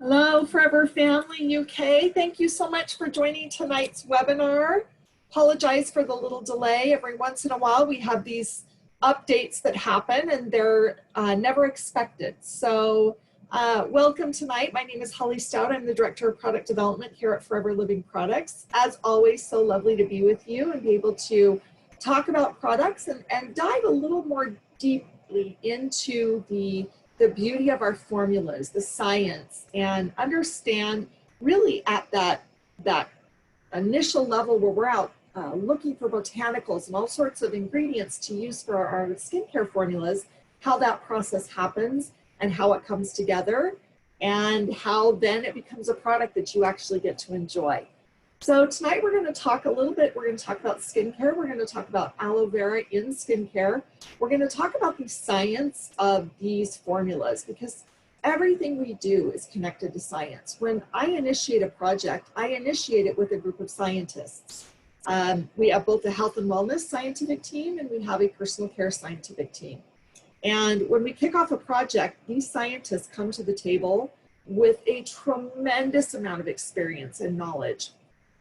Hello, Forever Family UK. Thank you so much for joining tonight's webinar. Apologize for the little delay. Every once in a while, we have these updates that happen and they're never expected. So welcome tonight. My name is Holly Stout. I'm the Director of Product Development here at Forever Living Products. As always, so lovely to be with you and be able to talk about products and dive a little more deeply into the beauty of our formulas, the science, and understand really at that initial level where we're out looking for botanicals and all sorts of ingredients to use for our skincare formulas, how that process happens and how it comes together and how then it becomes a product that you actually get to enjoy. So tonight we're going to talk a little bit, we're going to talk about skincare, we're going to talk about aloe vera in skincare, we're going to talk about the science of these formulas because everything we do is connected to science. When I initiate a project, I initiate it with a group of scientists. We have both a health and wellness scientific team and we have a personal care scientific team. And when we kick off a project, these scientists come to the table with a tremendous amount of experience and knowledge.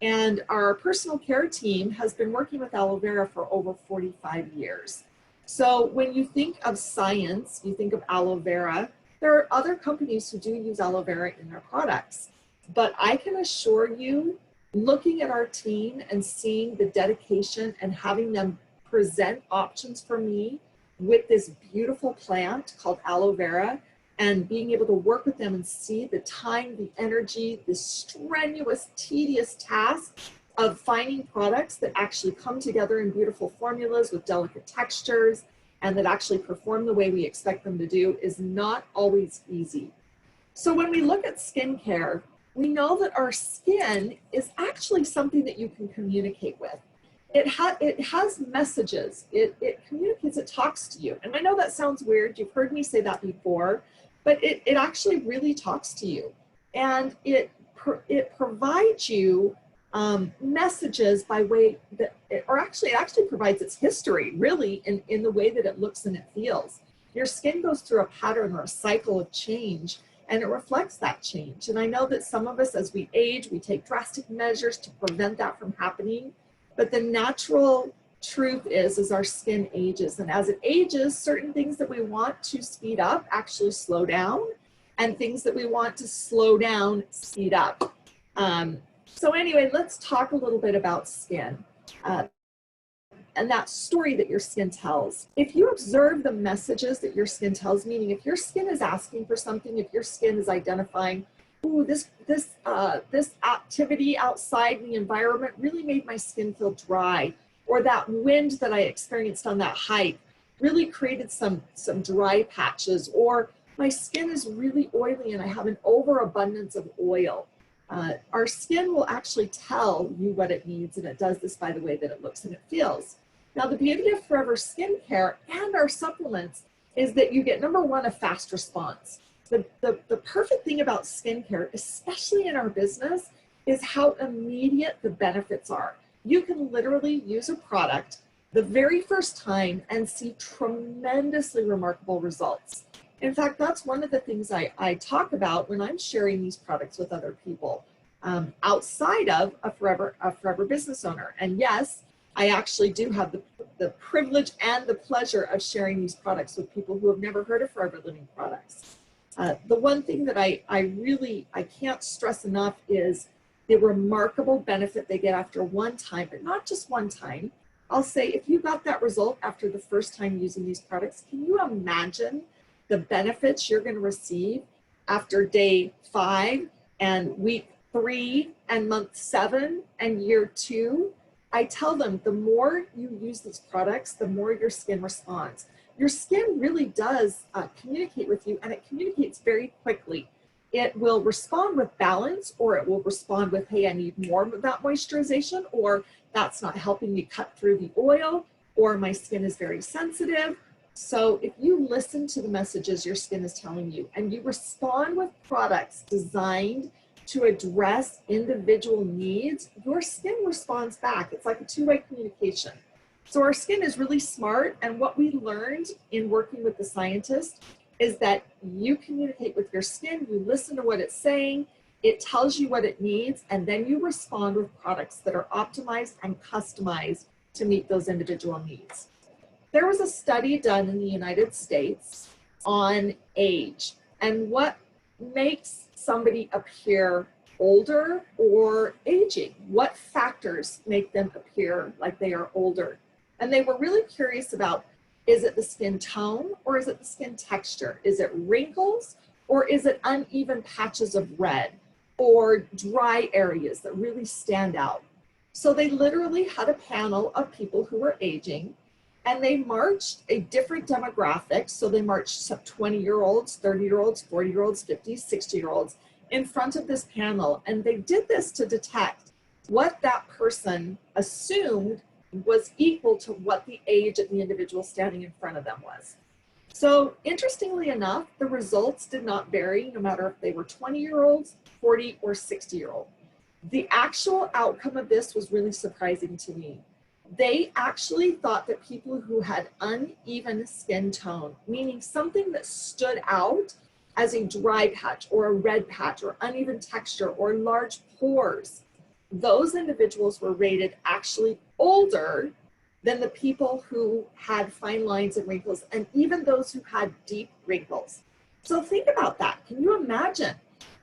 And our personal care team has been working with aloe vera for over 45 years. So when you think of science, you think of aloe vera, there are other companies who do use aloe vera in their products. But I can assure you, looking at our team and seeing the dedication and having them present options for me with this beautiful plant called aloe vera, and being able to work with them and see the time, the energy, the strenuous, tedious task of finding products that actually come together in beautiful formulas with delicate textures and that actually perform the way we expect them to do is not always easy. So when we look at skincare, we know that our skin is actually something that you can communicate with. It has messages, it communicates, it talks to you. And I know that sounds weird, you've heard me say that before, but it actually really talks to you. And it provides you messages by way that, it actually provides its history really in the way that it looks and it feels. Your skin goes through a pattern or a cycle of change and it reflects that change. And I know that some of us as we age, we take drastic measures to prevent that from happening. But the natural truth is our skin ages, and as it ages, certain things that we want to speed up actually slow down, and things that we want to slow down speed up. So anyway, let's talk a little bit about skin and that story that your skin tells. If you observe the messages that your skin tells, meaning if your skin is asking for something, if your skin is identifying, ooh, this activity outside in the environment really made my skin feel dry, or that wind that I experienced on that hike really created some dry patches, or my skin is really oily and I have an overabundance of oil. Our skin will actually tell you what it needs, and it does this by the way that it looks and it feels. Now, the beauty of Forever Skincare and our supplements is that you get, number one, a fast response. The perfect thing about skincare, especially in our business, is how immediate the benefits are. You can literally use a product the very first time and see tremendously remarkable results. In fact, that's one of the things I talk about when I'm sharing these products with other people outside of a forever business owner. And yes, I actually do have the privilege and the pleasure of sharing these products with people who have never heard of Forever Living Products. The one thing that I can't stress enough is the remarkable benefit they get after one time, but not just one time. I'll say if you got that result after the first time using these products, can you imagine the benefits you're going to receive after day 5 and week 3 and month 7 and year 2? I tell them the more you use these products, the more your skin responds. Your skin really does communicate with you, and it communicates very quickly. It will respond with balance, or it will respond with, hey, I need more of that moisturization, or that's not helping me cut through the oil, or my skin is very sensitive. So if you listen to the messages your skin is telling you, and you respond with products designed to address individual needs, your skin responds back. It's like a two-way communication. So our skin is really smart, and what we learned in working with the scientists is that you communicate with your skin, you listen to what it's saying, it tells you what it needs, and then you respond with products that are optimized and customized to meet those individual needs. There was a study done in the United States on age and what makes somebody appear older or aging. What factors make them appear like they are older? And they were really curious about, is it the skin tone or is it the skin texture? Is it wrinkles or is it uneven patches of red or dry areas that really stand out? So they literally had a panel of people who were aging, and they marched a different demographic. So they marched some 20-year-olds, 30-year-olds, 40-year-olds, 50, 60-year-olds in front of this panel. And they did this to detect what that person assumed was equal to what the age of the individual standing in front of them was. So interestingly enough, the results did not vary no matter if they were 20-year-olds, 40 or 60-year-old. The actual outcome of this was really surprising to me. They actually thought that people who had uneven skin tone, meaning something that stood out as a dry patch or a red patch or uneven texture or large pores, those individuals were rated actually older than the people who had fine lines and wrinkles, and even those who had deep wrinkles. So think about that. Can you imagine?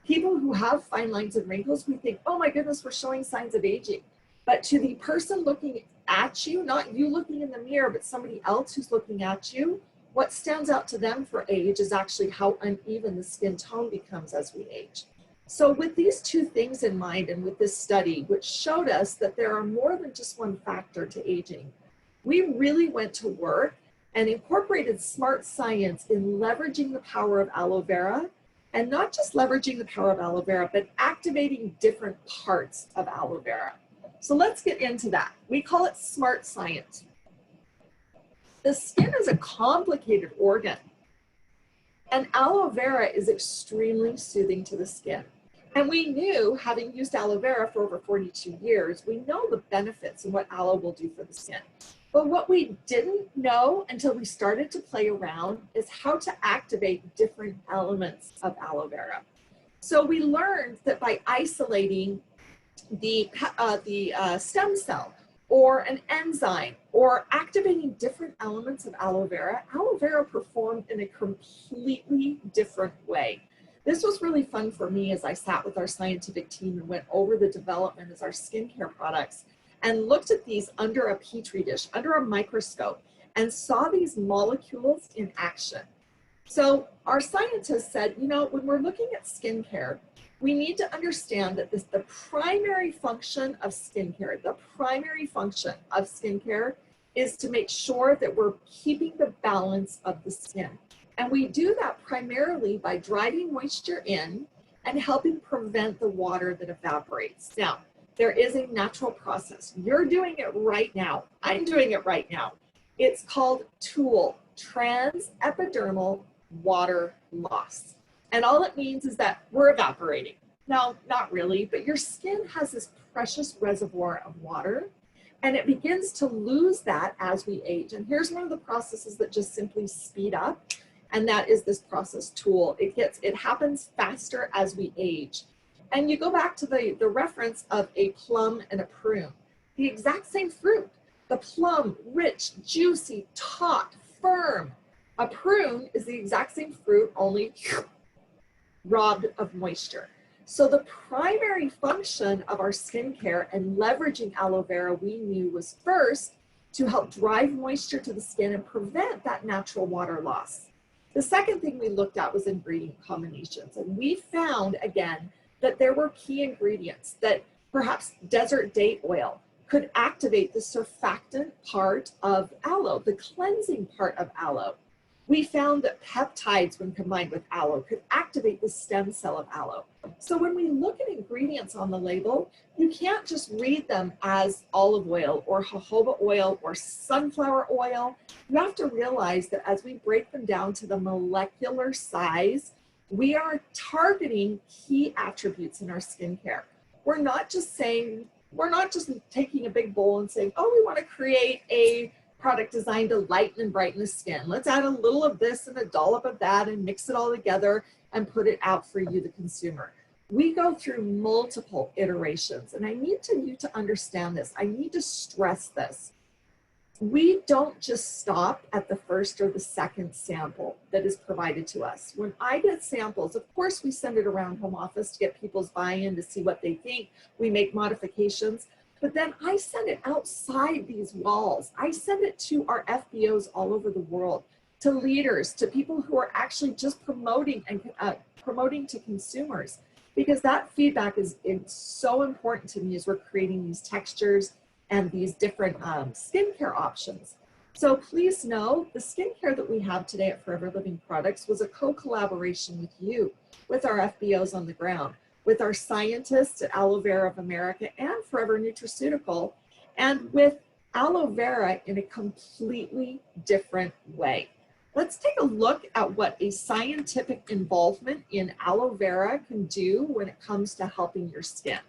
People who have fine lines and wrinkles, we think, oh my goodness, we're showing signs of aging. But to the person looking at you, not you looking in the mirror, but somebody else who's looking at you, what stands out to them for age is actually how uneven the skin tone becomes as we age. So with these two things in mind, and with this study, which showed us that there are more than just one factor to aging, we really went to work and incorporated smart science in leveraging the power of aloe vera, and not just leveraging the power of aloe vera, but activating different parts of aloe vera. So let's get into that. We call it smart science. The skin is a complicated organ, and aloe vera is extremely soothing to the skin. And we knew, having used aloe vera for over 42 years, we know the benefits and what aloe will do for the skin. But what we didn't know until we started to play around is how to activate different elements of aloe vera. So we learned that by isolating the stem cell or an enzyme or activating different elements of aloe vera performed in a completely different way. This was really fun for me as I sat with our scientific team and went over the development of our skincare products and looked at these under a petri dish, under a microscope, and saw these molecules in action. So our scientists said, you know, when we're looking at skincare, we need to understand that the primary function of skincare is to make sure that we're keeping the balance of the skin. And we do that primarily by driving moisture in and helping prevent the water that evaporates. Now, there is a natural process. You're doing it right now. I'm doing it right now. It's called TOOL, transepidermal water loss. And all it means is that we're evaporating. Now, not really, but your skin has this precious reservoir of water, and it begins to lose that as we age. And here's one of the processes that just simply speed up, and that is this process TOOL. It happens faster as we age. And you go back to the reference of a plum and a prune, the exact same fruit. The plum, rich, juicy, taut, firm. A prune is the exact same fruit, only robbed of moisture. So the primary function of our skincare and leveraging aloe vera, we knew, was first to help drive moisture to the skin and prevent that natural water loss. The second thing we looked at was ingredient combinations. And we found, again, that there were key ingredients, that perhaps desert date oil could activate the surfactant part of aloe, the cleansing part of aloe. We found that peptides, when combined with aloe, could activate the stem cell of aloe. So when we look at ingredients on the label, you can't just read them as olive oil or jojoba oil or sunflower oil. You have to realize that as we break them down to the molecular size, we are targeting key attributes in our skincare. We're not just taking a big bowl and saying, oh, we want to create a product designed to lighten and brighten the skin. Let's add a little of this and a dollop of that and mix it all together and put it out for you, the consumer. We go through multiple iterations, and I need you to understand this. I need to stress this. We don't just stop at the first or the second sample that is provided to us. When I get samples, of course, we send it around home office to get people's buy-in to see what they think. We make modifications, but then I send it outside these walls. I send it to our FBOs all over the world, to leaders, to people who are actually just promoting and promoting to consumers, because that feedback is so important to me as we're creating these textures and these different skincare options. So please know the skincare that we have today at Forever Living Products was a co-collaboration with you, with our FBOs on the ground, with our scientists at Aloe Vera of America and Forever Nutraceutical, and with aloe vera in a completely different way. Let's take a look at what a scientific involvement in aloe vera can do when it comes to helping your skin.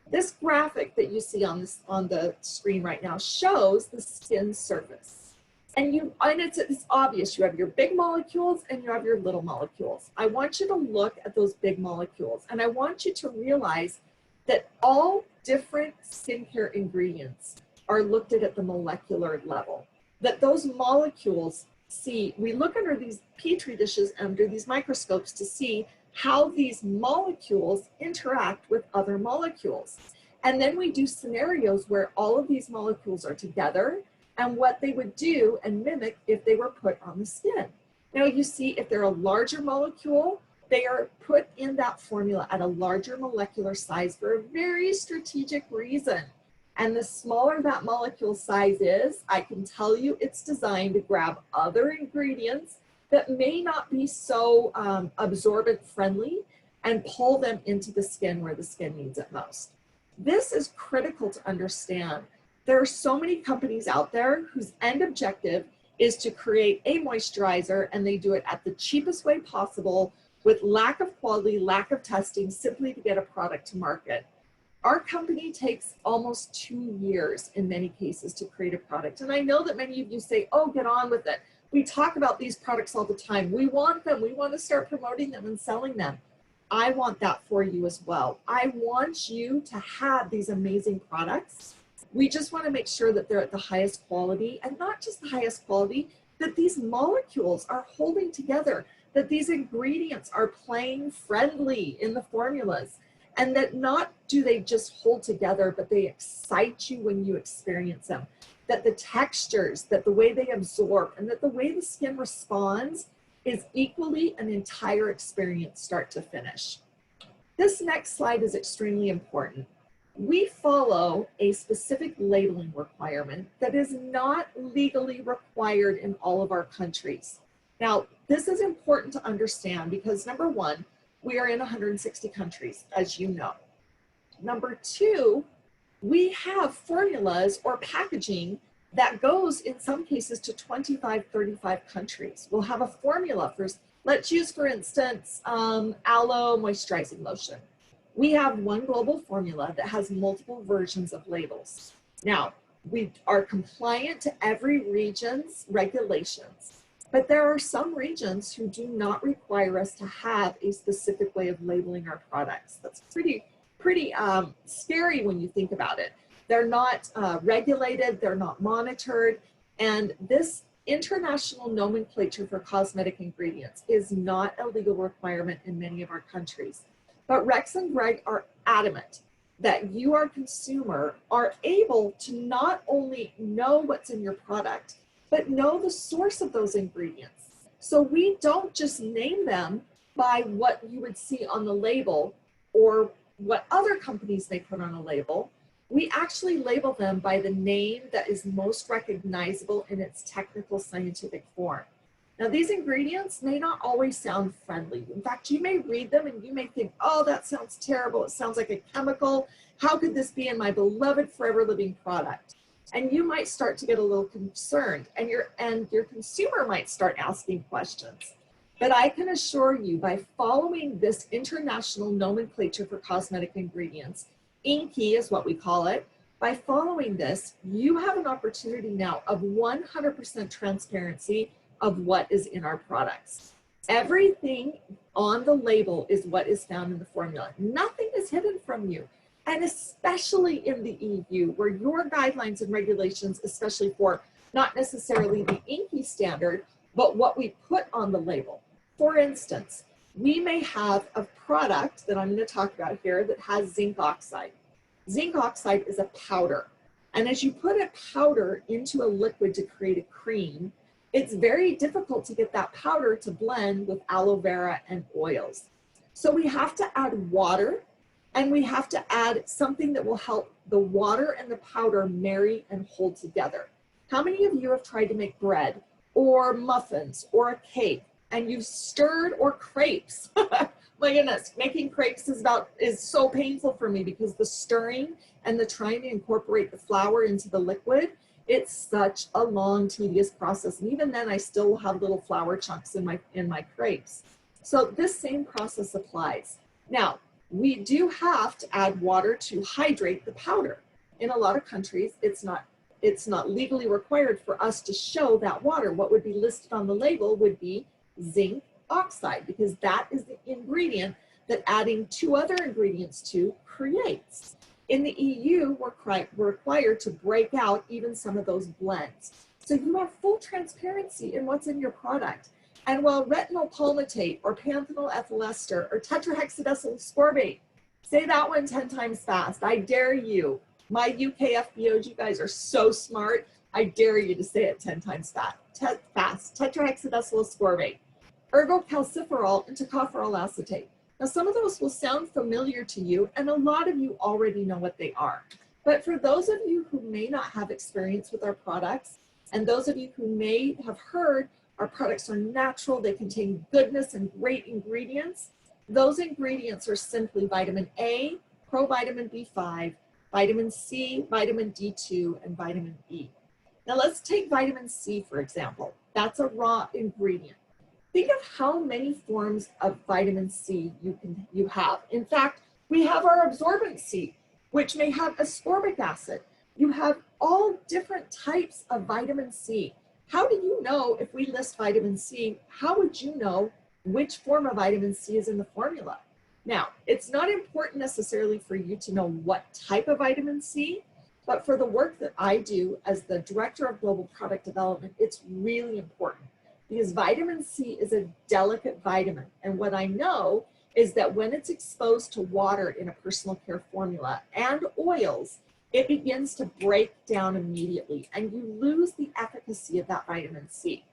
This graphic that you see on the screen right now shows the skin surface. And it's obvious, you have your big molecules and you have your little molecules. I want you to look at those big molecules, and I want you to realize that all different skincare ingredients are looked at the molecular level. That those molecules we look under these petri dishes, under these microscopes, to see how these molecules interact with other molecules. And then we do scenarios where all of these molecules are together and what they would do and mimic if they were put on the skin. Now you see, if they're a larger molecule, they are put in that formula at a larger molecular size for a very strategic reason. And the smaller that molecule size is, I can tell you it's designed to grab other ingredients that may not be so absorbent friendly and pull them into the skin where the skin needs it most. This is critical to understand. There are so many companies out there whose end objective is to create a moisturizer, and they do it at the cheapest way possible with lack of quality, lack of testing, simply to get a product to market. Our company takes almost 2 years in many cases to create a product. And I know that many of you say, oh, get on with it. We talk about these products all the time. We want them. We want to start promoting them and selling them. I want that for you as well. I want you to have these amazing products. We just want to make sure that they're at the highest quality, and not just the highest quality, that these molecules are holding together, that these ingredients are playing friendly in the formulas, and that not do they just hold together, but they excite you when you experience them. That the textures, that the way they absorb, and that the way the skin responds is equally an entire experience start to finish. This next slide is extremely important. We follow a specific labeling requirement that is not legally required in all of our countries. Now, this is important to understand because number one, we are in 160 countries, as you know. Number two, we have formulas or packaging that goes in some cases to 25, 35 countries. We'll have a formula for, let's use for instance, aloe moisturizing lotion. We have one global formula that has multiple versions of labels. Now, we are compliant to every region's regulations, but there are some regions who do not require us to have a specific way of labeling our products. That's pretty scary when you think about it. They're not regulated, they're not monitored, and this international nomenclature for cosmetic ingredients is not a legal requirement in many of our countries. But Rex and Greg are adamant that you, our consumer, are able to not only know what's in your product, but know the source of those ingredients. So we don't just name them by what you would see on the label or what other companies may put on a label. We actually label them by the name that is most recognizable in its technical scientific form. Now, these ingredients may not always sound friendly. In fact, you may read them and you may think, oh, that sounds terrible. It sounds like a chemical. How could this be in my beloved Forever Living product? And you might start to get a little concerned, and your consumer might start asking questions. But I can assure you, by following this international nomenclature for cosmetic ingredients, INCI is what we call it, By following this, you have an opportunity now of 100% transparency of what is in our products. Everything on the label is what is found in the formula. Nothing is hidden from you. And especially in the EU, where your guidelines and regulations, especially for not necessarily the INCI standard, but what we put on the label. For instance, we may have a product that I'm going to talk about here that has zinc oxide. Zinc oxide is a powder. And as you put a powder into a liquid to create a cream, it's very difficult to get that powder to blend with aloe vera and oils. So we have to add water, and we have to add something that will help the water and the powder marry and hold together. How many of you have tried to make bread or muffins or a cake and you've stirred, or crepes? My goodness, making crepes is so painful for me because the stirring and the trying to incorporate the flour into the liquid, it's such a long, tedious process. And even then I still have little flour chunks in my crepes. So this same process applies. Now, we do have to add water to hydrate the powder. In a lot of countries, it's not legally required for us to show that water. What would be listed on the label would be zinc oxide, because that is the ingredient that adding two other ingredients to creates. In the EU, we're required to break out even some of those blends. So you have full transparency in what's in your product. And while retinol palmitate or panthenol ethyl ester or tetrahexadecyl ascorbate, say that one 10 times fast. I dare you. My UK FBOs, you guys are so smart. I dare you to say it 10 times fast. Tetrahexadecyl ascorbate, ergocalciferol, and tocopherol acetate. Now, some of those will sound familiar to you, and a lot of you already know what they are. But for those of you who may not have experience with our products, and those of you who may have heard our products are natural, they contain goodness and great ingredients, those ingredients are simply vitamin A, provitamin B5, vitamin C, vitamin D2, and vitamin E. Now let's take vitamin C, for example. That's a raw ingredient. Think of how many forms of vitamin C you have. In fact, we have our absorbent C, which may have ascorbic acid. You have all different types of vitamin C. How do you know if we list vitamin C, how would you know which form of vitamin C is in the formula? Now, it's not important necessarily for you to know what type of vitamin C, but for the work that I do as the Director of Global Product Development, it's really important because vitamin C is a delicate vitamin. And what I know is that when it's exposed to water in a personal care formula and oils, it begins to break down immediately and you lose the efficacy of that vitamin C.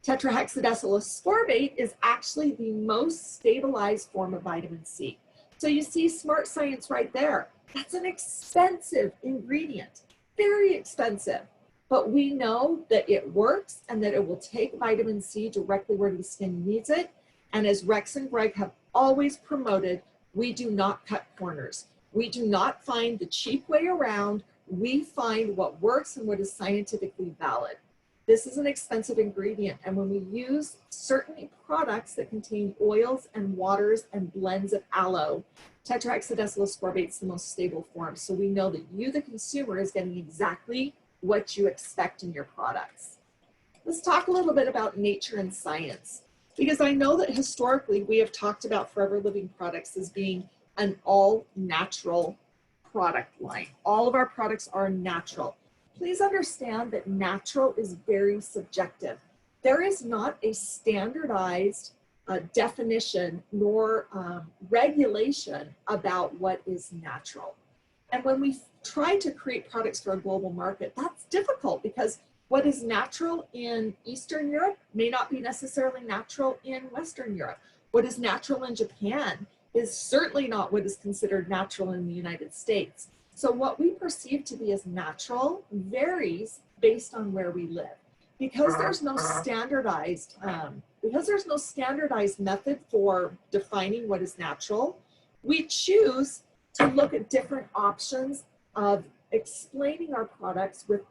Tetrahexadecyl ascorbate is actually the most stabilized form of vitamin C. So you see smart science right there. That's an expensive ingredient, very expensive. But we know that it works and that it will take vitamin C directly where the skin needs it. And as Rex and Greg have always promoted, we do not cut corners. We do not find the cheap way around. We find what works and what is scientifically valid. This is an expensive ingredient, and when we use certain products that contain oils and waters and blends of aloe, tetrahexadecyl ascorbate is the most stable form. So we know that you, the consumer, is getting exactly what you expect in your products. Let's talk a little bit about nature and science, because I know that historically we have talked about Forever Living products as being an all-natural product line. All of our products are natural. Please understand that natural is very subjective. There is not a standardized definition nor regulation about what is natural. And when we try to create products for a global market, that's difficult because what is natural in Eastern Europe may not be necessarily natural in Western Europe. What is natural in Japan is certainly not what is considered natural in the United States. So what we perceive to be as natural varies based on where we live. Because there's no standardized, method for defining what is natural, we choose to look at different options of explaining our products with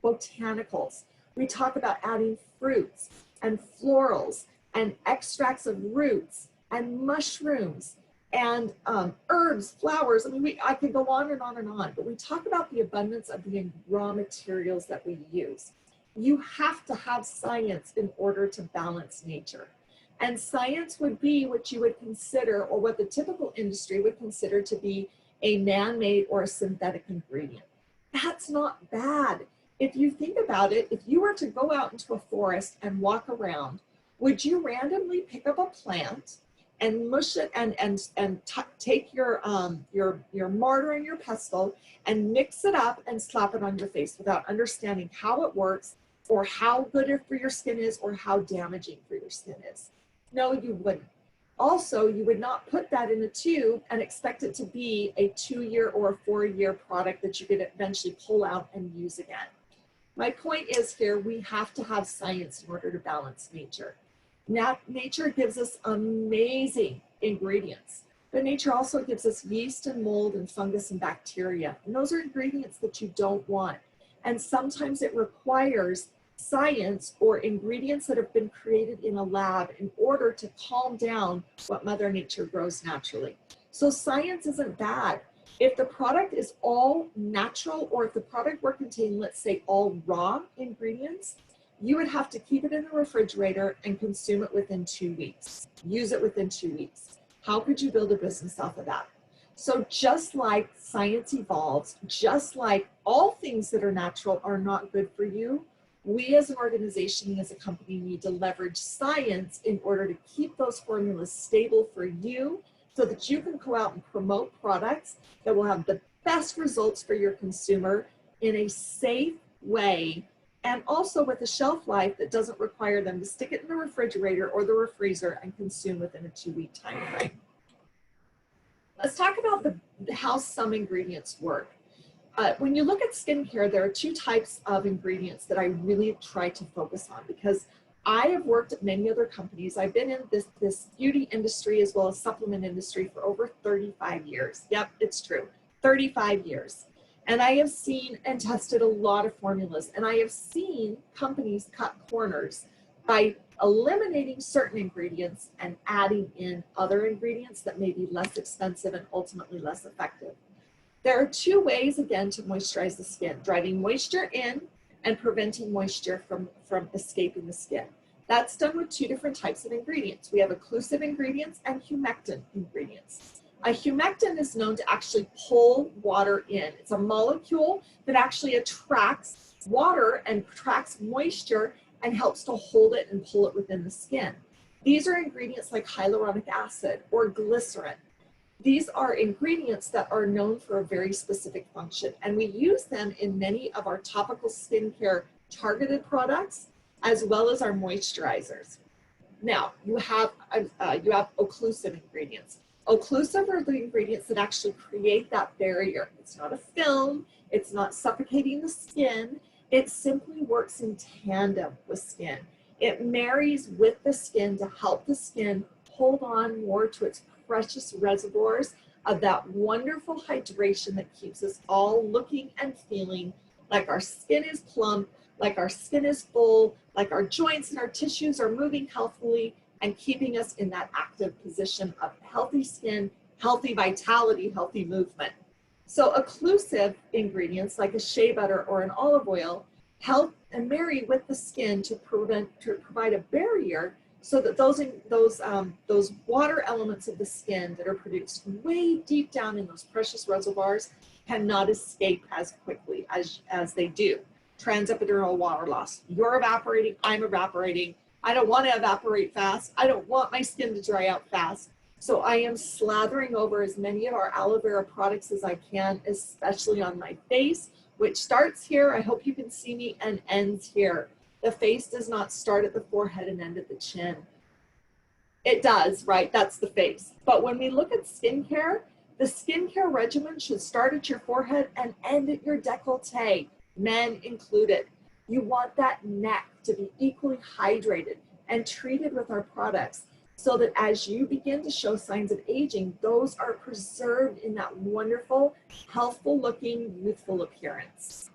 botanicals. We talk about adding fruits and florals and extracts of roots and mushrooms and herbs, flowers. I mean, I could go on and on and on, but we talk about the abundance of the raw materials that we use. You have to have science in order to balance nature. And science would be what you would consider, or what the typical industry would consider to be, a man-made or a synthetic ingredient. That's not bad. If you think about it, if you were to go out into a forest and walk around, would you randomly pick up a plant and mush it and take your mortar and your pestle and mix it up and slap it on your face without understanding how it works, or how good it for your skin is, or how damaging for your skin is? No, you wouldn't. Also, you would not put that in a tube and expect it to be a 2-year or a 4-year product that you could eventually pull out and use again. My point is here, we have to have science in order to balance nature. Now, nature gives us amazing ingredients, but nature also gives us yeast and mold and fungus and bacteria. And those are ingredients that you don't want. And sometimes it requires science or ingredients that have been created in a lab in order to calm down what Mother Nature grows naturally. So science isn't bad. If the product is all natural, or if the product were containing, let's say, all raw ingredients, you would have to keep it in the refrigerator and consume it within 2 weeks. Use it within 2 weeks. How could you build a business off of that? So just like science evolves, just like all things that are natural are not good for you, we as an organization and as a company need to leverage science in order to keep those formulas stable for you, so that you can go out and promote products that will have the best results for your consumer in a safe way, and also with a shelf life that doesn't require them to stick it in the refrigerator or the freezer and consume within a 2-week time frame. Let's talk about how some ingredients work. When you look at skincare, there are 2 types of ingredients that I really try to focus on, because I have worked at many other companies. I've been in this beauty industry as well as supplement industry for over 35 years. Yep, it's true, 35 years. And I have seen and tested a lot of formulas, and I have seen companies cut corners by eliminating certain ingredients and adding in other ingredients that may be less expensive and ultimately less effective. There are 2 ways, again, to moisturize the skin: driving moisture in and preventing moisture from escaping the skin. That's done with 2 different types of ingredients. We have occlusive ingredients and humectant ingredients. A humectant is known to actually pull water in. It's a molecule that actually attracts water and attracts moisture and helps to hold it and pull it within the skin. These are ingredients like hyaluronic acid or glycerin. These are ingredients that are known for a very specific function, and we use them in many of our topical skincare targeted products, as well as our moisturizers. Now, you have occlusive ingredients. Occlusive are the ingredients that actually create that barrier. It's not a film, it's not suffocating the skin, it simply works in tandem with skin. It marries with the skin to help the skin hold on more to its precious reservoirs of that wonderful hydration that keeps us all looking and feeling like our skin is plump, like our skin is full, like our joints and our tissues are moving healthily and keeping us in that active position of healthy skin, healthy vitality, healthy movement. So occlusive ingredients like a shea butter or an olive oil help and marry with the skin to provide a barrier so that those water elements of the skin that are produced way deep down in those precious reservoirs cannot escape as quickly as they do. Transepidermal water loss. You're evaporating, I'm evaporating. I don't want to evaporate fast. I don't want my skin to dry out fast. So I am slathering over as many of our aloe vera products as I can, especially on my face, which starts here, I hope you can see me, and ends here. The face does not start at the forehead and end at the chin. It does, right? That's the face. But when we look at skincare, the skincare regimen should start at your forehead and end at your décolleté, men included. You want that neck to be equally hydrated and treated with our products so that as you begin to show signs of aging, those are preserved in that wonderful, healthful looking, youthful appearance.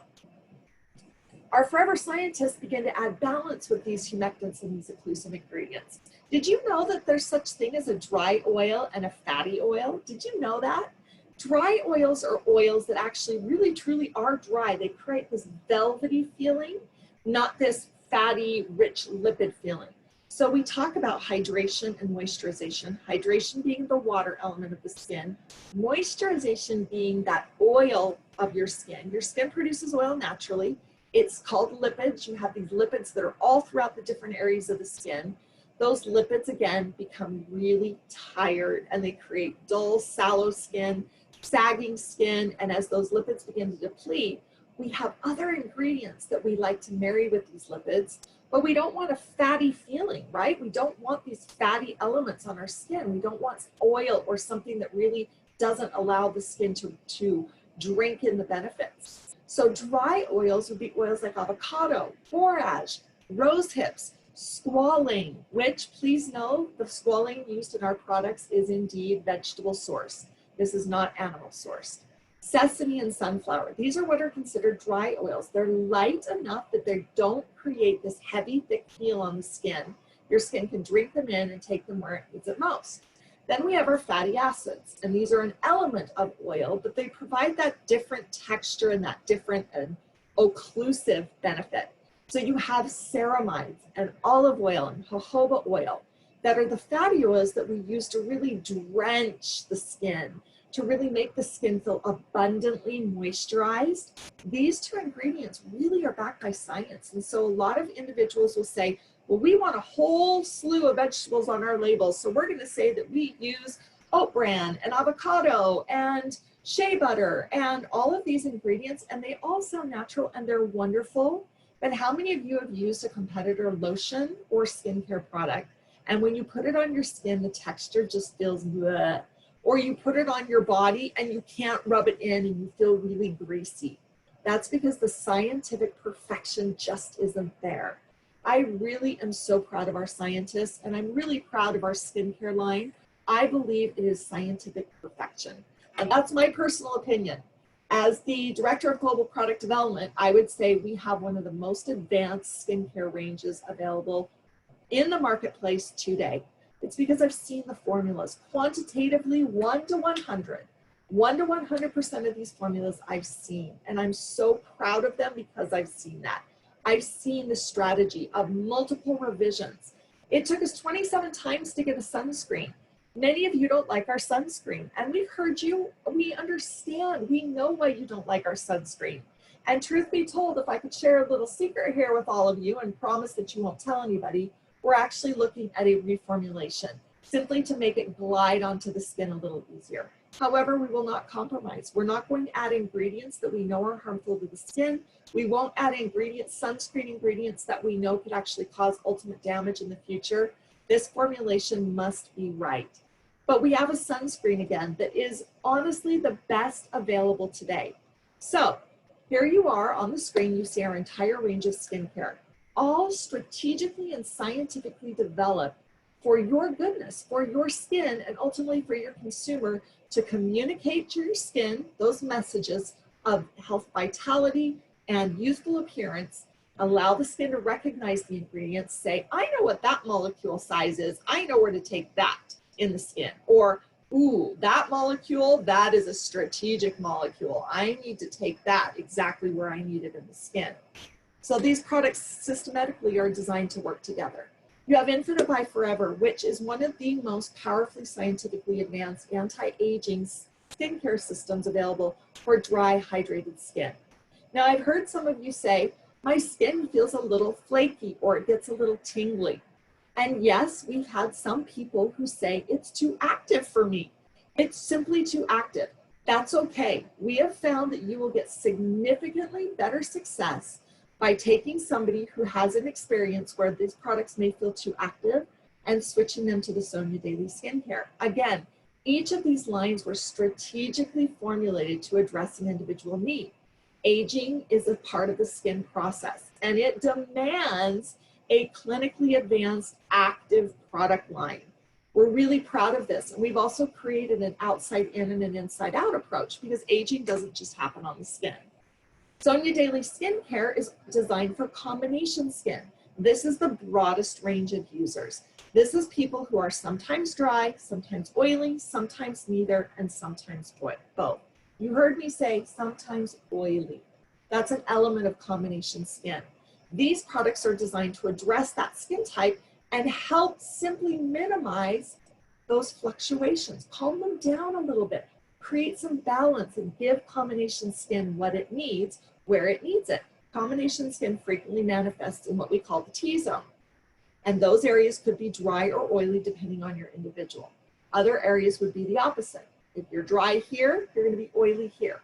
Our forever scientists began to add balance with these humectants and these occlusive ingredients. Did you know that there's such thing as a dry oil and a fatty oil? Did you know that? Dry oils are oils that actually really truly are dry. They create this velvety feeling, not this fatty, rich lipid feeling. So we talk about hydration and moisturization. Hydration being the water element of the skin, moisturization being that oil of your skin. Your skin produces oil naturally. It's called lipids. You have these lipids that are all throughout the different areas of the skin. Those lipids, again, become really tired and they create dull, sallow skin, sagging skin. And as those lipids begin to deplete, we have other ingredients that we like to marry with these lipids, but we don't want a fatty feeling, right? We don't want these fatty elements on our skin. We don't want oil or something that really doesn't allow the skin to drink in the benefits. So dry oils would be oils like avocado, borage, rose hips, squalane, which please know the squalane used in our products is indeed vegetable source. This is not animal sourced. Sesame and sunflower. These are what are considered dry oils. They're light enough that they don't create this heavy, thick feel on the skin. Your skin can drink them in and take them where it needs it most. Then we have our fatty acids, and these are an element of oil, but they provide that different texture and that different and occlusive benefit. So you have ceramides and olive oil and jojoba oil that are the fatty oils that we use to really drench the skin, to really make the skin feel abundantly moisturized. These two ingredients really are backed by science. And so a lot of individuals will say, well, we want a whole slew of vegetables on our labels. So we're going to say that we use oat bran and avocado and shea butter and all of these ingredients. And they all sound natural and they're wonderful. But how many of you have used a competitor lotion or skincare product? And when you put it on your skin, the texture just feels bleh. Or you put it on your body and you can't rub it in and you feel really greasy. That's because the scientific perfection just isn't there. I really am so proud of our scientists and I'm really proud of our skincare line. I believe it is scientific perfection. And that's my personal opinion. As the Director of Global Product Development, I would say we have one of the most advanced skincare ranges available in the marketplace today. It's because I've seen the formulas quantitatively 1 to 100. 1 to 100% of these formulas I've seen, and I'm so proud of them because I've seen that. I've seen the strategy of multiple revisions. It took us 27 times to get a sunscreen. Many of you don't like our sunscreen, and we've heard you, we understand, we know why you don't like our sunscreen. And truth be told, if I could share a little secret here with all of you and promise that you won't tell anybody, we're actually looking at a reformulation, simply to make it glide onto the skin a little easier. However, we will not compromise. We're not going to add ingredients that we know are harmful to the skin. We won't add ingredients, sunscreen ingredients that we know could actually cause ultimate damage in the future. This formulation must be right. But we have a sunscreen again that is honestly the best available today. So here you are on the screen, you see our entire range of skincare, all strategically and scientifically developed for your goodness, for your skin, and ultimately for your consumer to communicate to your skin those messages of health vitality and youthful appearance. Allow the skin to recognize the ingredients, say, I know what that molecule size is. I know where to take that in the skin. Or, ooh, that molecule, that is a strategic molecule. I need to take that exactly where I need it in the skin. So these products systematically are designed to work together. You have Infinify Forever, which is one of the most powerfully scientifically advanced anti-aging skincare systems available for dry, hydrated skin. Now, I've heard some of you say, my skin feels a little flaky or it gets a little tingly. And yes, we've had some people who say it's too active for me. It's simply too active. That's okay. We have found that you will get significantly better success by taking somebody who has an experience where these products may feel too active and switching them to the Sonia Daily Skincare. Again, each of these lines were strategically formulated to address an individual need. Aging is a part of the skin process, and it demands a clinically advanced active product line. We're really proud of this, and we've also created an outside in and an inside out approach because aging doesn't just happen on the skin. Sonia Daily Skincare is designed for combination skin. This is the broadest range of users. This is people who are sometimes dry, sometimes oily, sometimes neither, and sometimes both. You heard me say sometimes oily. That's an element of combination skin. These products are designed to address that skin type and help simply minimize those fluctuations, calm them down a little bit, create some balance, and give combination skin what it needs, where it needs it. Combination skin frequently manifests in what we call the T-zone. And those areas could be dry or oily depending on your individual. Other areas would be the opposite. If you're dry here, you're going to be oily here.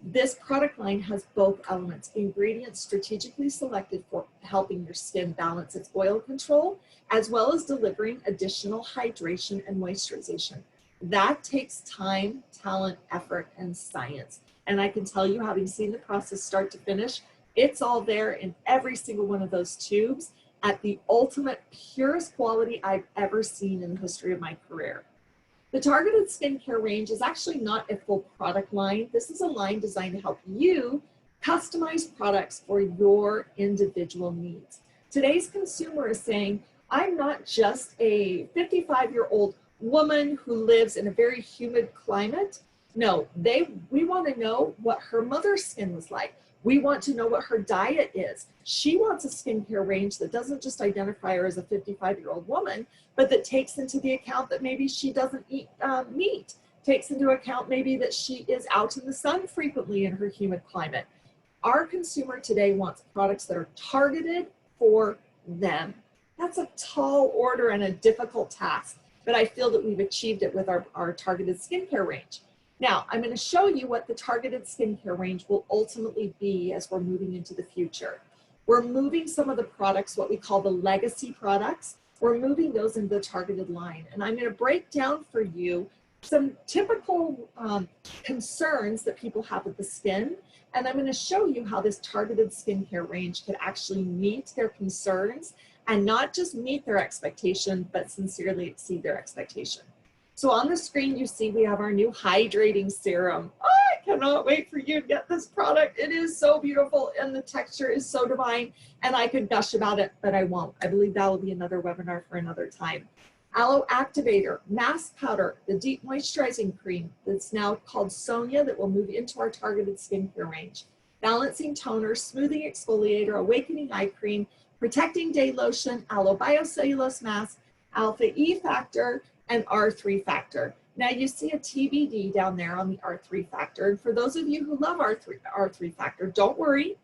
This product line has both elements, ingredients strategically selected for helping your skin balance its oil control, as well as delivering additional hydration and moisturization. That takes time, talent, effort, and science. And I can tell you, having seen the process start to finish, it's all there in every single one of those tubes at the ultimate, purest quality I've ever seen in the history of my career. The targeted skincare range is actually not a full product line. This is a line designed to help you customize products for your individual needs. Today's consumer is saying, I'm not just a 55-year-old woman who lives in a very humid climate. No, we want to know what her mother's skin was like. We want to know what her diet is. She wants a skincare range that doesn't just identify her as a 55-year-old woman, but that takes into the account that maybe she doesn't eat meat, takes into account maybe that she is out in the sun frequently in her humid climate. Our consumer today wants products that are targeted for them. That's a tall order and a difficult task, but I feel that we've achieved it with our targeted skincare range. Now, I'm going to show you what the targeted skincare range will ultimately be as we're moving into the future. We're moving some of the products, what we call the legacy products, we're moving those into the targeted line. And I'm going to break down for you some typical concerns that people have with the skin. And I'm going to show you how this targeted skincare range could actually meet their concerns and not just meet their expectation, but sincerely exceed their expectation. So on the screen, you see we have our new hydrating serum. Oh, I cannot wait for you to get this product. It is so beautiful and the texture is so divine, and I could gush about it, but I won't. I believe that will be another webinar for another time. Aloe Activator, Mask Powder, the Deep Moisturizing Cream that's now called Sonia that will move into our targeted skincare range. Balancing Toner, Smoothing Exfoliator, Awakening Eye Cream, Protecting Day Lotion, Aloe Biocellulose Mask, Alpha E Factor, and R3 Factor. Now you see a TBD down there on the R3 Factor. And for those of you who love R3 Factor, don't worry.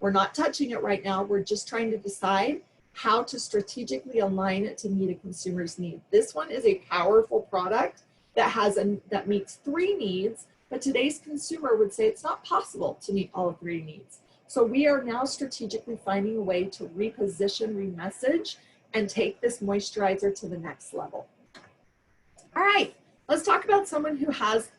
We're not touching it right now. We're just trying to decide how to strategically align it to meet a consumer's need. This one is a powerful product that meets 3 needs, but today's consumer would say it's not possible to meet all 3 needs. So we are now strategically finding a way to reposition, remessage, and take this moisturizer to the next level. All right, let's talk about someone who has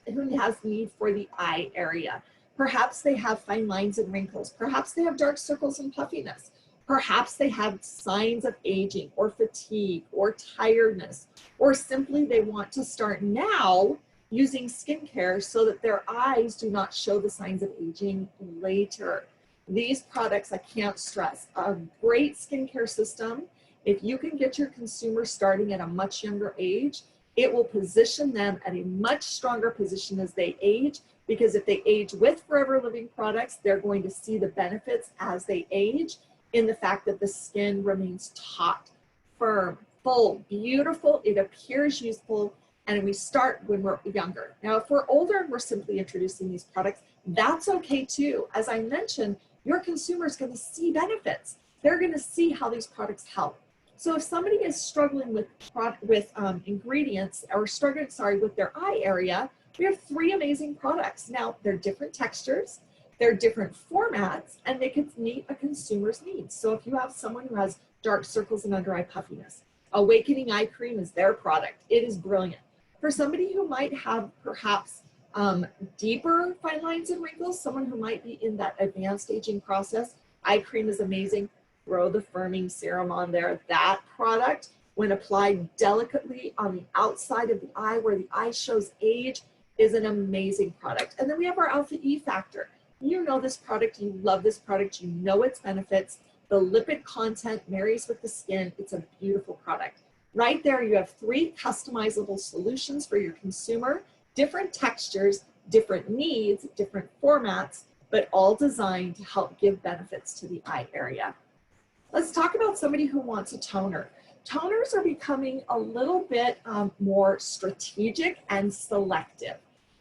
need for the eye area. Perhaps they have fine lines and wrinkles. Perhaps they have dark circles and puffiness. Perhaps they have signs of aging or fatigue or tiredness, or simply they want to start now using skincare so that their eyes do not show the signs of aging later. These products, I can't stress, a great skincare system. If you can get your consumer starting at a much younger age, it will position them at a much stronger position as they age, because if they age with Forever Living products, they're going to see the benefits as they age in the fact that the skin remains taut, firm, full, beautiful, it appears youthful, and we start when we're younger. Now, if we're older and we're simply introducing these products, that's okay too. As I mentioned, your consumer is going to see benefits. They're going to see how these products help. So if somebody is struggling with ingredients or struggling, with their eye area, we have 3 amazing products. Now, they're different textures, they're different formats, and they can meet a consumer's needs. So if you have someone who has dark circles and under eye puffiness, Awakening Eye Cream is their product. It is brilliant. For somebody who might have perhaps deeper fine lines and wrinkles, someone who might be in that advanced aging process, eye cream is amazing. Throw the firming serum on there. That product, when applied delicately on the outside of the eye where the eye shows age, is an amazing product. And then we have our Alpha E Factor. You know this product, you love this product, you know its benefits. The lipid content marries with the skin. It's a beautiful product. Right there, you have 3 customizable solutions for your consumer, different textures, different needs, different formats, but all designed to help give benefits to the eye area. Let's talk about somebody who wants a toner. Toners are becoming a little bit more strategic and selective.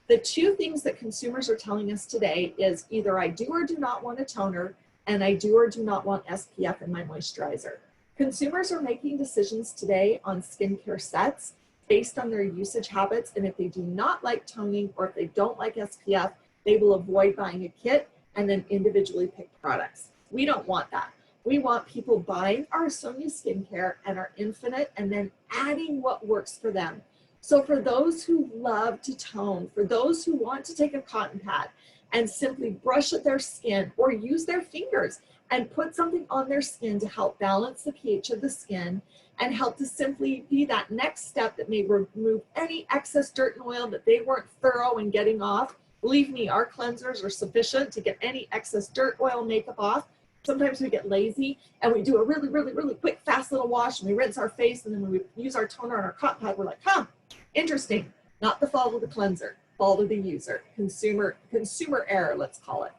The 2 things that consumers are telling us today is either I do or do not want a toner, and I do or do not want SPF in my moisturizer. Consumers are making decisions today on skincare sets based on their usage habits, and if they do not like toning or if they don't like SPF, they will avoid buying a kit and then individually pick products. We don't want that. We want people buying our Sonia skincare and our Infinite and then adding what works for them. So for those who love to tone, for those who want to take a cotton pad and simply brush at their skin or use their fingers and put something on their skin to help balance the pH of the skin and help to simply be that next step that may remove any excess dirt and oil that they weren't thorough in getting off. Believe me, our cleansers are sufficient to get any excess dirt, oil, makeup off. Sometimes we get lazy and we do a really quick, fast little wash and we rinse our face and then when we use our toner on our cotton pad, we're like, huh, interesting. Not the fault of the cleanser, fault of the user. Consumer error, let's call it.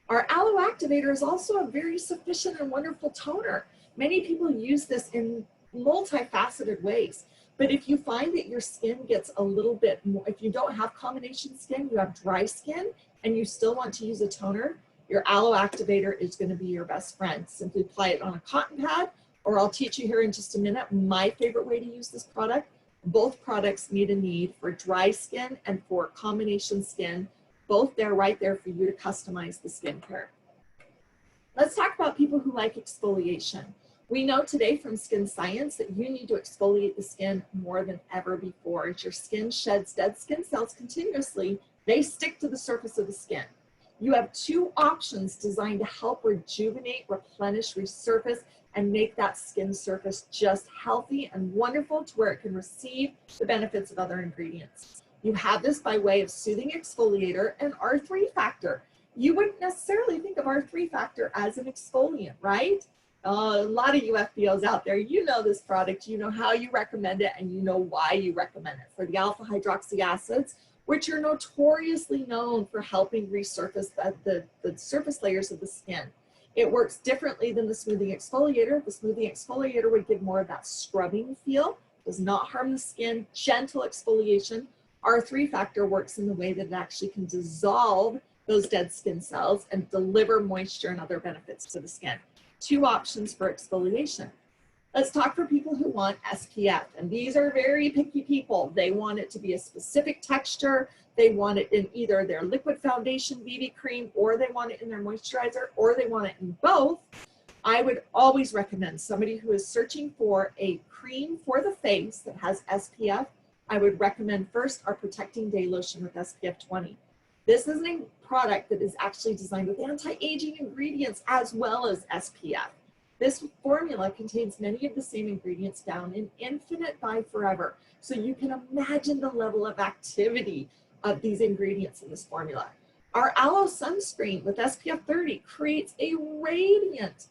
Our aloe activator is also a very sufficient and wonderful toner. Many people use this in multifaceted ways. But if you find that your skin gets a little bit more, if you don't have combination skin, you have dry skin, and you still want to use a toner, your aloe activator is going to be your best friend. Simply apply it on a cotton pad, or I'll teach you here in just a minute my favorite way to use this product. Both products meet a need for dry skin and for combination skin. Both there, right there for you to customize the skincare. Let's talk about people who like exfoliation. We know today from Skin Science that you need to exfoliate the skin more than ever before. As your skin sheds dead skin cells continuously, they stick to the surface of the skin. You have 2 options designed to help rejuvenate, replenish, resurface, and make that skin surface just healthy and wonderful to where it can receive the benefits of other ingredients. You have this by way of soothing exfoliator and R3 factor. You wouldn't necessarily think of R3 factor as an exfoliant, right? A lot of you FBOs out there, you know this product, you know how you recommend it, and you know why you recommend it. For the alpha hydroxy acids, which are notoriously known for helping resurface the surface layers of the skin. It works differently than the smoothing exfoliator. The smoothing exfoliator would give more of that scrubbing feel, does not harm the skin, gentle exfoliation. R3 factor works in the way that it actually can dissolve those dead skin cells and deliver moisture and other benefits to the skin. 2 options for exfoliation. Let's talk for people who want SPF, and these are very picky people. They want it to be a specific texture. They want it in either their liquid foundation BB cream, or they want it in their moisturizer, or they want it in both. I would always recommend somebody who is searching for a cream for the face that has SPF. I would recommend first our Protecting Day Lotion with SPF 20. This is a product that is actually designed with anti-aging ingredients as well as SPF. This formula contains many of the same ingredients found in Infinite by Forever. So you can imagine the level of activity of these ingredients in this formula. Our Aloe Sunscreen with SPF 30 creates a radiant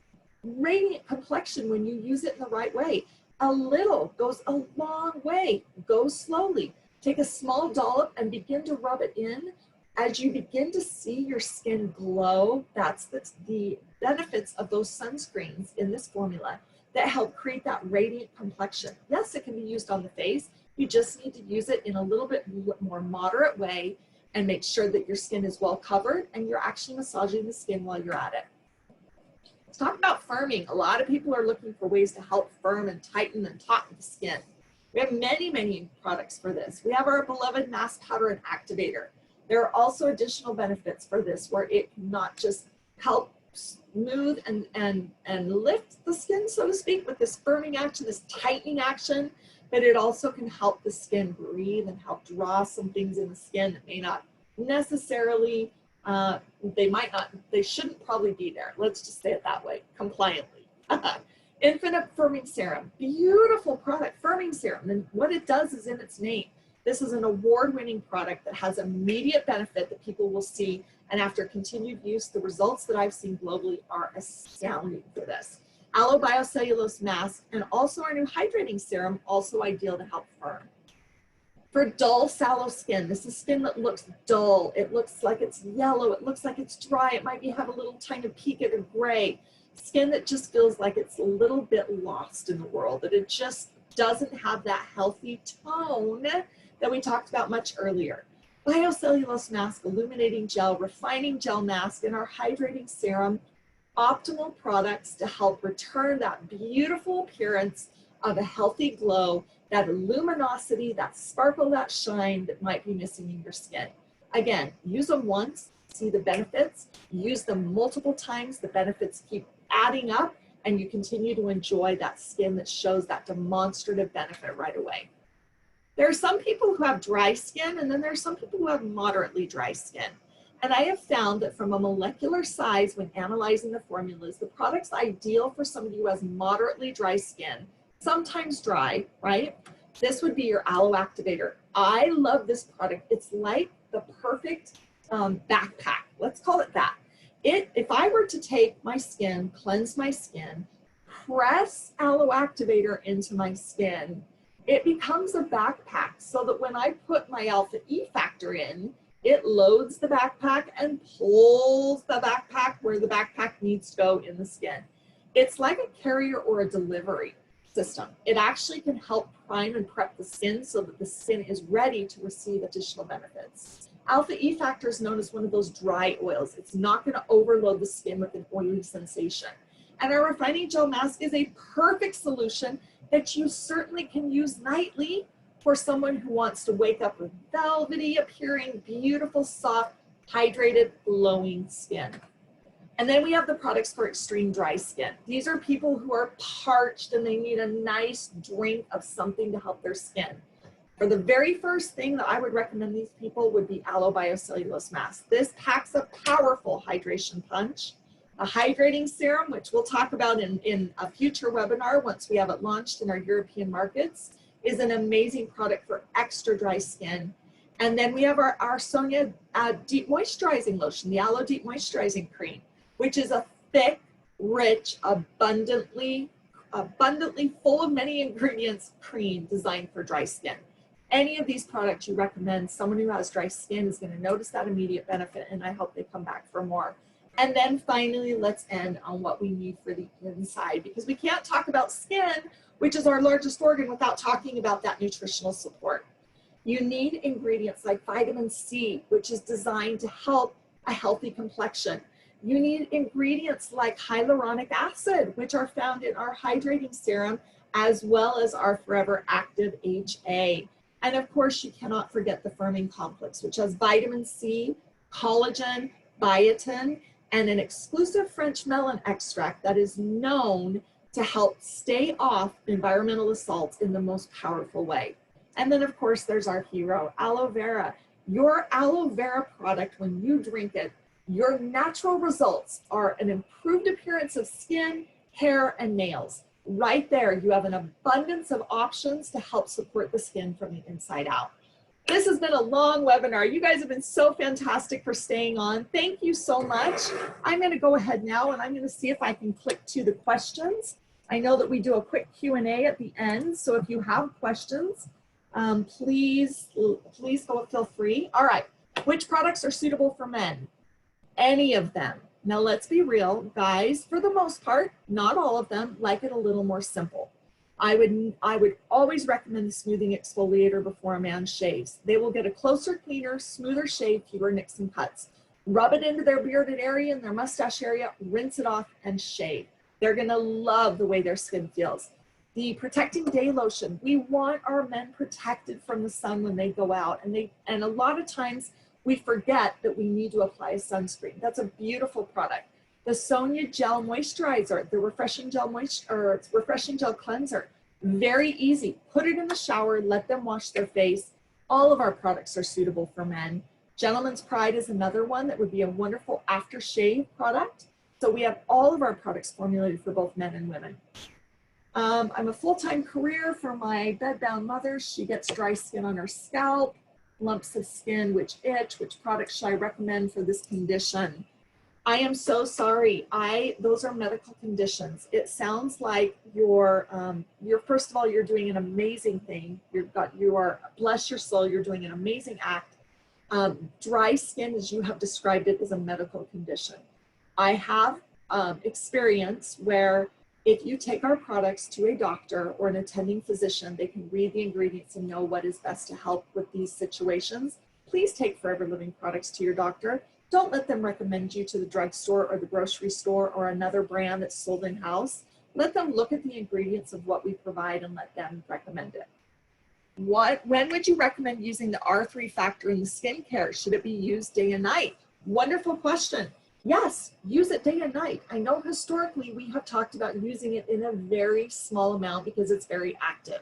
complexion when you use it in the right way. A little goes a long way. Go slowly. Take a small dollop and begin to rub it in. As you begin to see your skin glow, that's the benefits of those sunscreens in this formula that help create that radiant complexion. Yes, it can be used on the face. You just need to use it in a little bit more moderate way and make sure that your skin is well covered and you're actually massaging the skin while you're at it. Let's talk about firming. A lot of people are looking for ways to help firm and tighten and taut the skin. We have many products for this. We have our beloved mask powder and activator. There are also additional benefits for this where it can not just help smooth and lift the skin, so to speak, with this firming action, this tightening action, but it also can help the skin breathe and help draw some things in the skin that may not necessarily, they shouldn't probably be there. Let's just say it that way, compliantly. Infinite Firming Serum, beautiful product, firming serum. And what it does is in its name. This is an award-winning product that has immediate benefit that people will see, and after continued use, the results that I've seen globally are astounding for this. Aloe Biocellulose Mask and also our new hydrating serum, also ideal to help firm. For dull, sallow skin, this is skin that looks dull. It looks like it's yellow. It looks like it's dry. It might have a little tiny peak of a gray. Skin that just feels like it's a little bit lost in the world, that it just doesn't have that healthy tone that we talked about much earlier. Biocellulose Mask, Illuminating Gel, Refining Gel Mask, and our Hydrating Serum, optimal products to help return that beautiful appearance of a healthy glow, that luminosity, that sparkle, that shine that might be missing in your skin. Again, use them once, see the benefits, use them multiple times, the benefits keep adding up, and you continue to enjoy that skin that shows that demonstrative benefit right away. There are some people who have dry skin, and then there are some people who have moderately dry skin. And I have found that from a molecular size, when analyzing the formulas, the product's ideal for somebody who has moderately dry skin, sometimes dry, right? This would be your Aloe Activator. I love this product. It's like the perfect backpack. Let's call it that. If I were to take my skin, cleanse my skin, press Aloe Activator into my skin, it becomes a backpack so that when I put my Alpha E Factor in, it loads the backpack and pulls the backpack where the backpack needs to go in the skin. It's like a carrier or a delivery system. It actually can help prime and prep the skin so that the skin is ready to receive additional benefits. Alpha E Factor is known as one of those dry oils. It's not going to overload the skin with an oily sensation. And our Refining Gel Mask is a perfect solution that you certainly can use nightly for someone who wants to wake up with velvety appearing, beautiful, soft, hydrated, glowing skin. And then we have the products for extreme dry skin. These are people who are parched and they need a nice drink of something to help their skin. For the very first thing that I would recommend these people would be Aloe Biocellulose Mask. This packs a powerful hydration punch. A hydrating serum, which we'll talk about in a future webinar once we have it launched in our European markets, is an amazing product for extra dry skin. And then we have our Sonia Deep Moisturizing Lotion, the Aloe Deep Moisturizing Cream, which is a thick, rich, abundantly full of many ingredients cream designed for dry skin. Any of these products you recommend, someone who has dry skin is going to notice that immediate benefit, and I hope they come back for more. And then finally, let's end on what we need for the inside, because we can't talk about skin, which is our largest organ, without talking about that nutritional support. You need ingredients like vitamin C, which is designed to help a healthy complexion. You need ingredients like hyaluronic acid, which are found in our hydrating serum, as well as our Forever Active HA. And of course, you cannot forget the firming complex, which has vitamin C, collagen, biotin, and an exclusive French melon extract that is known to help stay off environmental assaults in the most powerful way. And then of course, there's our hero, aloe vera. Your aloe vera product, when you drink it, your natural results are an improved appearance of skin, hair, and nails. Right there, you have an abundance of options to help support the skin from the inside out. This has been a long webinar. You guys have been so fantastic for staying on. Thank you so much. I'm going to go ahead now and I'm going to see if I can click to the questions. I know that we do a quick Q&A at the end, so if you have questions, please feel free. All right, which products are suitable for men? Any of them. Now let's be real, guys, for the most part, not all of them, like it a little more simple. I would always recommend the smoothing exfoliator before a man shaves. They will get a closer, cleaner, smoother shave, fewer nicks and cuts. Rub it into their bearded area and their mustache area, rinse it off, and shave. They're gonna love the way their skin feels. The Protecting Day Lotion, we want our men protected from the sun when they go out, and a lot of times we forget that we need to apply a sunscreen. That's a beautiful product. The Sonia Gel Moisturizer, the Refreshing Gel Cleanser, very easy. Put it in the shower, let them wash their face. All of our products are suitable for men. Gentleman's Pride is another one that would be a wonderful aftershave product. So we have all of our products formulated for both men and women. I'm a full-time career for my bedbound mother. She gets dry skin on her scalp, lumps of skin which itch. Which products should I recommend for this condition? I am so sorry. Those are medical conditions. It sounds like you're first of all, you're doing an amazing thing. You are, bless your soul, you're doing an amazing act. Dry skin, as you have described it, is a medical condition. I have experience where if you take our products to a doctor or an attending physician, they can read the ingredients and know what is best to help with these situations. Please take Forever Living products to your doctor. Don't let them recommend you to the drugstore or the grocery store or another brand that's sold in-house. Let them look at the ingredients of what we provide and let them recommend it. When would you recommend using the R3 factor in the skincare? Should it be used day and night? Wonderful question. Yes, use it day and night. I know historically we have talked about using it in a very small amount because it's very active.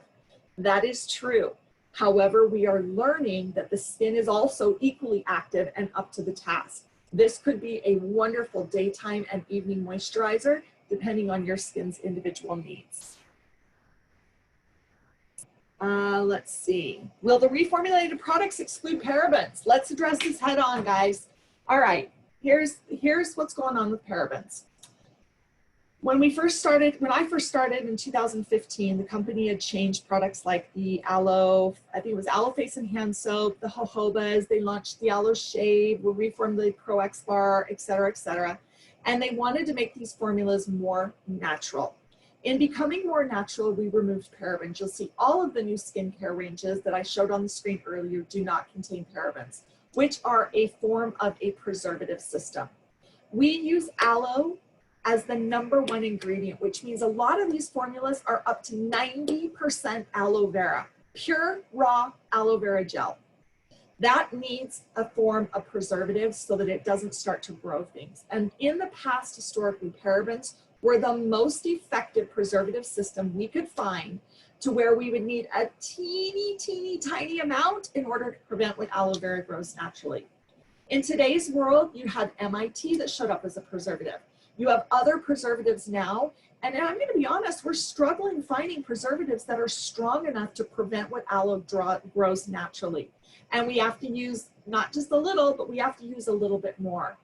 That is true. However, we are learning that the skin is also equally active and up to the task. This could be a wonderful daytime and evening moisturizer, depending on your skin's individual needs. Let's see. Will the reformulated products exclude parabens? Let's address this head on, guys. All right, here's what's going on with parabens. When I first started in 2015, the company had changed products like the Aloe, I think it was Aloe Face and Hand Soap, the jojobas, they launched the Aloe Shave, we reformulated Pro X Bar, et cetera, and they wanted to make these formulas more natural. In becoming more natural, we removed parabens. You'll see all of the new skincare ranges that I showed on the screen earlier do not contain parabens, which are a form of a preservative system. We use aloe as the #1 ingredient, which means a lot of these formulas are up to 90% aloe vera, pure raw aloe vera gel. That needs a form of preservative so that it doesn't start to grow things. And in the past, historically, parabens were the most effective preservative system we could find to where we would need a teeny tiny amount in order to prevent what aloe vera grows naturally. In today's world, you had MIT that showed up as a preservative. You have other preservatives now, and I'm going to be honest, we're struggling finding preservatives that are strong enough to prevent what aloe grows naturally. And we have to use not just a little, but we have to use a little bit more.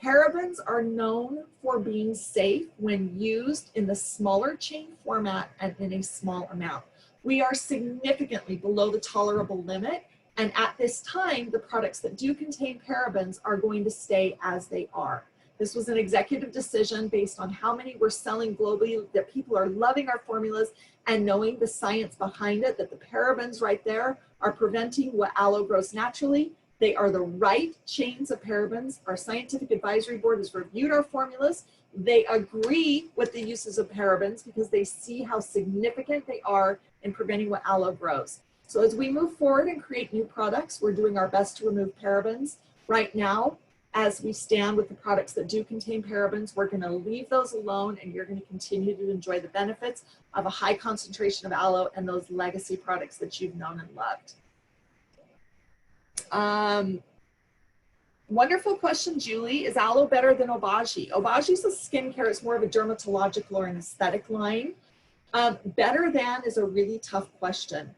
Parabens are known for being safe when used in the smaller chain format and in a small amount. We are significantly below the tolerable limit, and at this time, the products that do contain parabens are going to stay as they are. This was an executive decision based on how many we're selling globally, that people are loving our formulas, and knowing the science behind it, that the parabens right there are preventing what aloe grows naturally. They are the right chains of parabens. Our scientific advisory board has reviewed our formulas. They agree with the uses of parabens because they see how significant they are in preventing what aloe grows. So as we move forward and create new products, we're doing our best to remove parabens. Right now, as we stand with the products that do contain parabens, we're going to leave those alone, and you're going to continue to enjoy the benefits of a high concentration of aloe and those legacy products that you've known and loved. Wonderful question, Julie. Is aloe better than Obagi? Obagi is a skincare. It's more of a dermatological or an aesthetic line. Better than is a really tough question.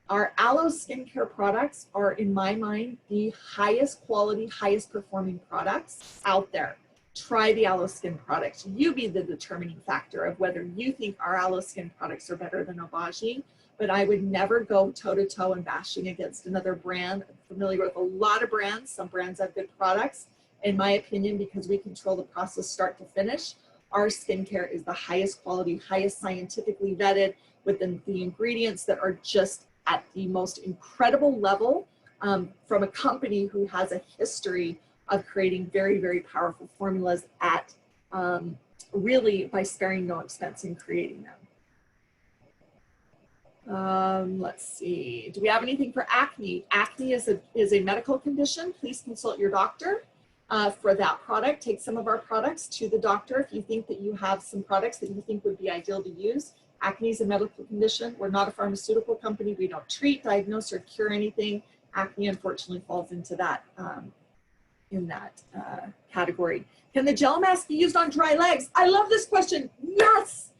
Our aloe skincare products are, in my mind, the highest quality, highest performing products out there. Try the aloe skin products. You be the determining factor of whether you think our aloe skin products are better than Obagi, but I would never go toe-to-toe and bashing against another brand. I'm familiar with a lot of brands. Some brands have good products. In my opinion, because we control the process start to finish, our skincare is the highest quality, highest scientifically vetted, with the ingredients that are just at the most incredible level from a company who has a history of creating very, very powerful formulas at really by sparing no expense in creating them. Let's see, do we have anything for acne? Acne is a medical condition. Please consult your doctor for that product. Take some of our products to the doctor if you think that you have some products that you think would be ideal to use. Acne is a medical condition. We're not a pharmaceutical company. We don't treat, diagnose, or cure anything. Acne, unfortunately, falls into that category. Can the gel mask be used on dry legs? I love this question. Yes,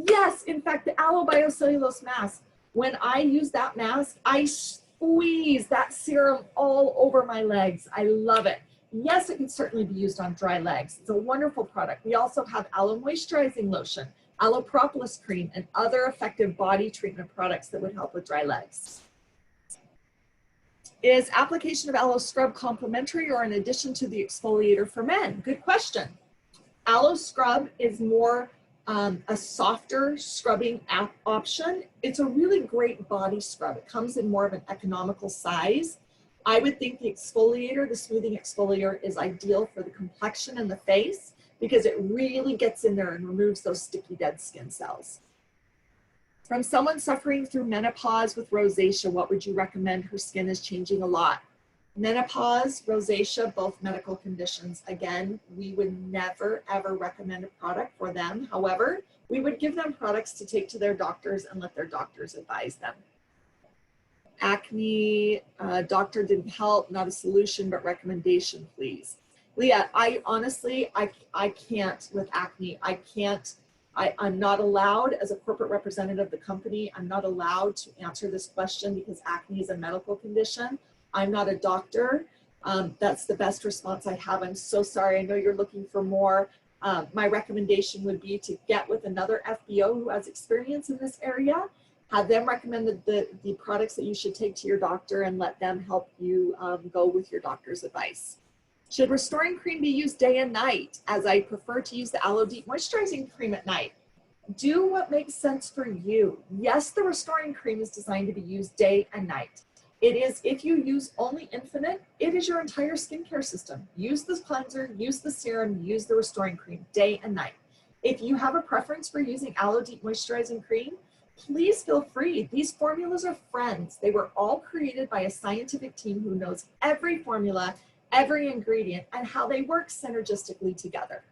Yes, in fact, the aloe biocellulose mask, when I use that mask, I squeeze that serum all over my legs. I love it. Yes, it can certainly be used on dry legs. It's a wonderful product. We also have aloe moisturizing lotion, aloe propolis cream, and other effective body treatment products that would help with dry legs. Is application of aloe scrub complementary or in addition to the exfoliator for men? Good question. Aloe scrub is more a softer scrubbing option. It's a really great body scrub. It comes in more of an economical size. I would think the exfoliator, the smoothing exfoliator, is ideal for the complexion and the face because it really gets in there and removes those sticky dead skin cells. From someone suffering through menopause with rosacea, what would you recommend? Her skin is changing a lot. Menopause, rosacea, both medical conditions. Again, we would never, ever recommend a product for them. However, we would give them products to take to their doctors and let their doctors advise them. Acne, doctor didn't help, not a solution, but recommendation, please. Leah, I honestly, I can't with acne. I'm not allowed, as a corporate representative of the company, I'm not allowed to answer this question because acne is a medical condition. I'm not a doctor. That's the best response I have. I'm so sorry. I know you're looking for more. My recommendation would be to get with another FBO who has experience in this area, have them recommend the products that you should take to your doctor and let them help you go with your doctor's advice. Should restoring cream be used day and night, as I prefer to use the Aloe Deep Moisturizing Cream at night? Do what makes sense for you. Yes, the restoring cream is designed to be used day and night. It is, if you use only Infinite, it is your entire skincare system. Use the cleanser, use the serum, use the restoring cream day and night. If you have a preference for using Aloe Deep Moisturizing Cream, please feel free. These formulas are friends. They were all created by a scientific team who knows every formula, every ingredient, and how they work synergistically together.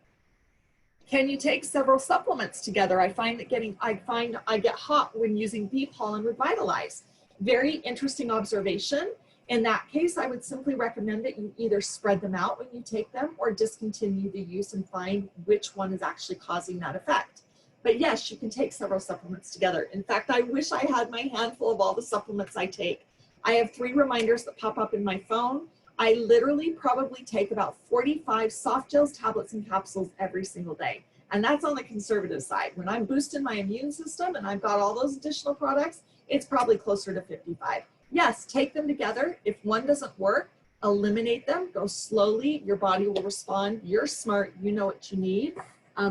Can you take several supplements together? I find I get hot when using bee pollen with Vitalize. Very interesting observation. In that case, I would simply recommend that you either spread them out when you take them or discontinue the use and find which one is actually causing that effect. But yes, you can take several supplements together. In fact, I wish I had my handful of all the supplements I take. I have 3 reminders that pop up in my phone. I literally probably take about 45 soft gels, tablets, and capsules every single day. And that's on the conservative side. When I'm boosting my immune system and I've got all those additional products, it's probably closer to 55. Yes, take them together. If one doesn't work, eliminate them. Go slowly. Your body will respond. You're smart. You know what you need.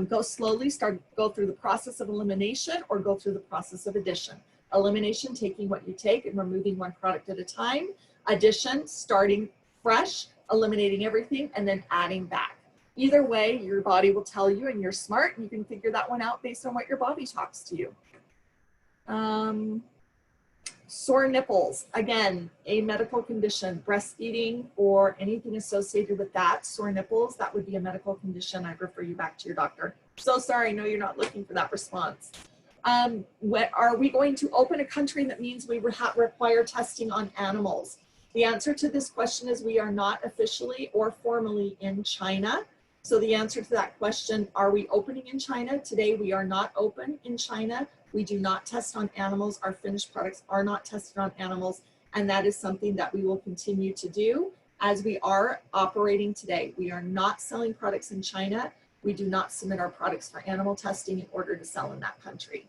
Go slowly. Go through the process of elimination or go through the process of addition. Elimination, taking what you take and removing one product at a time. Addition, starting fresh, eliminating everything, and then adding back. Either way, your body will tell you, and you're smart, and you can figure that one out based on what your body talks to you. Sore nipples, again, a medical condition. Breastfeeding or anything associated with that, sore nipples, that would be a medical condition. I'd refer you back to your doctor. So sorry, I know you're not looking for that response. Are we going to open a country that means we require testing on animals? The answer to this question is we are not officially or formally in China. So the answer to that question, are we opening in China? Today, we are not open in China. We do not test on animals. Our finished products are not tested on animals. And that is something that we will continue to do as we are operating today. We are not selling products in China. We do not submit our products for animal testing in order to sell in that country.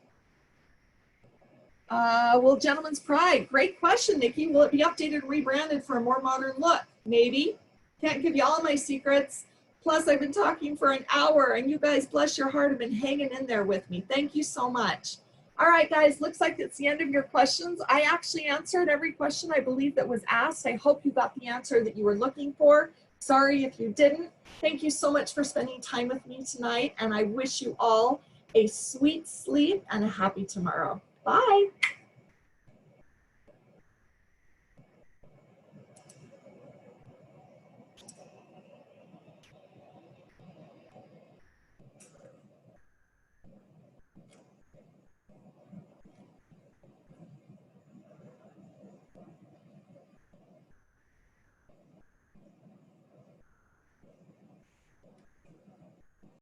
Will Gentleman's Pride? Great question, Nikki. Will it be updated and rebranded for a more modern look? Maybe. Can't give you all my secrets. Plus, I've been talking for an hour, and you guys, bless your heart, have been hanging in there with me. Thank you so much. All right, guys, looks like it's the end of your questions. I actually answered every question I believe that was asked. I hope you got the answer that you were looking for. Sorry if you didn't. Thank you so much for spending time with me tonight, and I wish you all a sweet sleep and a happy tomorrow. Bye.